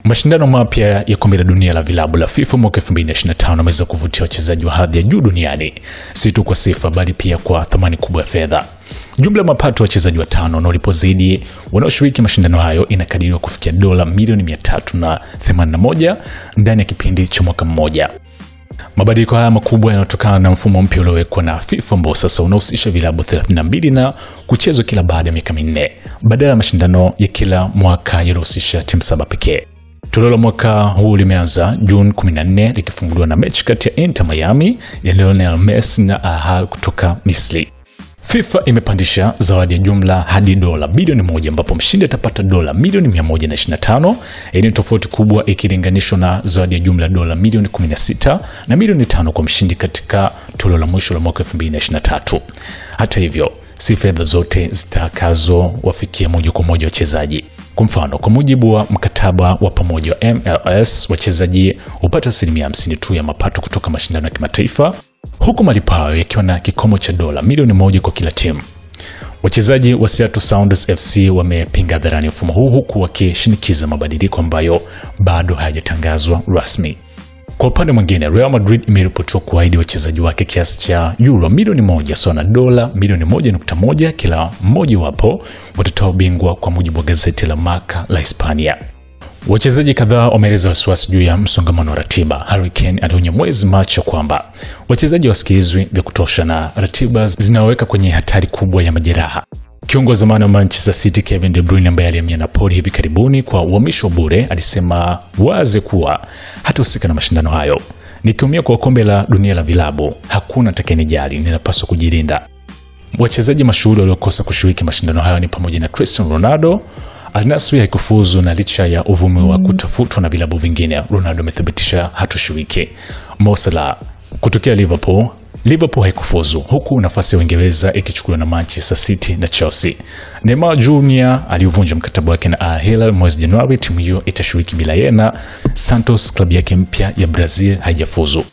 Mashindano mapya ya kombe la dunia la vilabu la FIFA mwaka 2025 yameweza kuvutia wachezaji wa hadhi ya juu duniani, si tu kwa sifa bali pia kwa thamani kubwa ya fedha. Jumla ya mapato ya wachezaji watano wanaolipwa zaidi wanaoshiriki mashindano hayo inakadiriwa kufikia dola milioni 381 ndani ya kipindi cha mwaka mmoja. Mabadiliko haya makubwa yanatokana na mfumo mpya uliowekwa na FIFA ambao sasa unahusisha vilabu 32 na kuchezwa kila baada ya miaka minne badala ya mashindano ya kila mwaka yanayohusisha timu 7 pekee. Toleo la mwaka huu limeanza Juni 14 likifunguliwa na mechi kati ya Inter Miami ya Lionel Messi na Al Ahly kutoka Misri. FIFA imepandisha zawadi ya jumla hadi dola bilioni 1 ambapo mshindi atapata dola milioni 125. Hii ni tofauti kubwa ikilinganishwa na zawadi ya jumla dola milioni 16 na milioni 5 kwa mshindi katika toleo la mwisho la mwaka 2023. Hata hivyo, si fedha zote zitakazo wafikia moja kwa moja wachezaji. Kwa mfano, kwa mujibu wa mkataba wa pamoja wa MLS, wachezaji hupata 50% tu ya mapato kutoka mashindano ya kimataifa, huku malipo hayo yakiwa na kikomo cha dola milioni 1 kwa kila timu. Wachezaji wa Seattle Sounders FC wamepinga hadharani mfumo huu huku wakishinikiza mabadiliko ambayo bado hayajatangazwa rasmi. Kwa upande mwingine, Real Madrid imeripotiwa kuahidi wachezaji wake kiasi cha euro milioni 1 sawa na dola milioni 1.1 kila mmoja wapo watatoa ubingwa, kwa mujibu wa gazeti la Marca la Hispania. Wachezaji kadhaa wameeleza wasiwasi juu ya msongamano wa ratiba. Harry Kane alionya mwezi Machi kwamba wachezaji wasikilizwi vya kutosha na ratiba zinaweka kwenye hatari kubwa ya majeraha. Kiongozi wa zamani wa Manchester City Kevin De Bruyne ambaye alihamia Napoli hivi karibuni kwa uhamisho bure alisema wazi kuwa hatahusika na mashindano hayo. Nikiumia kwa kombe la dunia la vilabu, hakuna atakayenijali, ninapaswa kujilinda. Wachezaji mashuhuri waliokosa kushiriki mashindano hayo ni pamoja na Cristiano Ronaldo. Al Nassr haikufuzu na licha ya uvumi wa kutafutwa na vilabu vingine, Ronaldo amethibitisha hatoshiriki. Mo Salah kutokea Liverpool haikufuzu, huku nafasi ya Uingereza ikichukuliwa na Manchester City na Chelsea. Neymar Jr alivunja mkataba wake na Al Hilal mwezi Januari, timu hiyo itashiriki bila yeye, na Santos klabu yake mpya ya Brazil haijafuzu.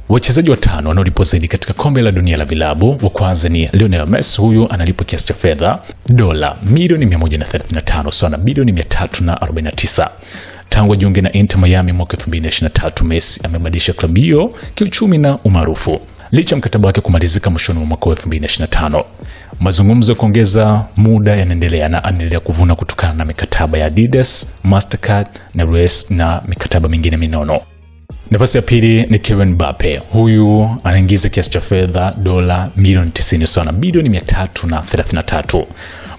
Wachezaji watano wanaolipwa zaidi katika kombe la dunia la vilabu, wa kwanza ni Lionel Messi. Huyu analipwa kiasi cha fedha dola milioni 135 sawa na bilioni 349. Tangu ajiunge na Inter Miami mwaka 2023, Messi amebadilisha klabu hiyo kiuchumi na umaarufu licha mkataba wake kumalizika mwishoni mwa mwaka 2025. Mazungumzo ya kuongeza muda yanaendelea na anaendelea kuvuna kutokana na mikataba ya Adidas, Mastercard na Race na mikataba mingine minono. Nafasi ya pili ni Kylian Mbappe. Huyu anaingiza kiasi cha fedha dola milioni 90 sawa na bilioni 333.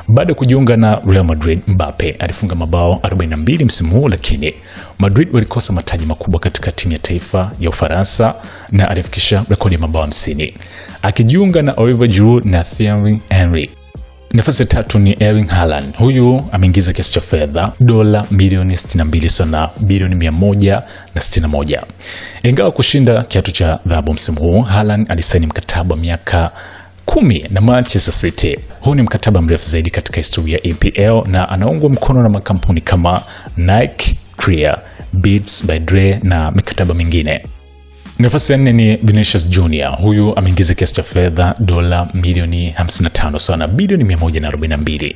Baada ya kujiunga na Real Madrid, Mbappe alifunga mabao 42 msimu huu, lakini Madrid walikosa mataji makubwa katika timu ya taifa ya Ufaransa na alifikisha rekodi ya mabao 50. Akijiunga na Olivier Giroud na Thierry Henry. Nafasi ya tatu ni Erling Haaland. Huyu ameingiza kiasi cha fedha dola milioni 62 sawa na bilioni 161. Ingawa kushinda kiatu cha dhahabu msimu huu, Haaland alisaini mkataba wa miaka 10 na Manchester City. Huu ni mkataba mrefu zaidi katika historia ya EPL na anaungwa mkono na makampuni kama Nike, Clear, Beats by Dre na mikataba mingine. Nafasi ya 4 ni Vinicius Jr. Huyu ameingiza kiasi cha fedha dola milioni 55 sawa na bilioni 142.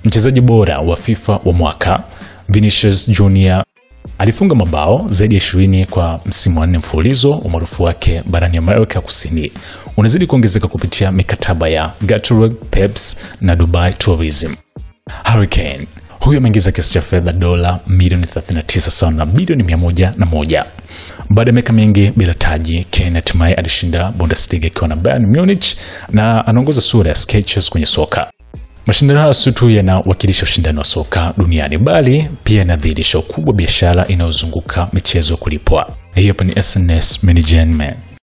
Mchezaji bora wa FIFA wa mwaka, Vinicius Jr. alifunga mabao zaidi ya 20 kwa msimu wa 4 mfululizo. Umaarufu wake barani Amerika Kusini unazidi kuongezeka kupitia mikataba ya Gatorade, Pepsi na Dubai Tourism. Harry Kane, huyu ameingiza kiasi cha fedha dola milioni 39 sawa na bilioni 101. Baada ya miaka mingi bila taji, Kane hatimaye alishinda Bundesliga akiwa na Bayern Munich na anaongoza sura ya Skechers kwenye soka. Mashindano haya si tu yanawakilisha ushindani wa soka duniani bali pia yanadhihirisha ukubwa biashara inayozunguka michezo kulipwa. Hiyo hapa ni SNS Management.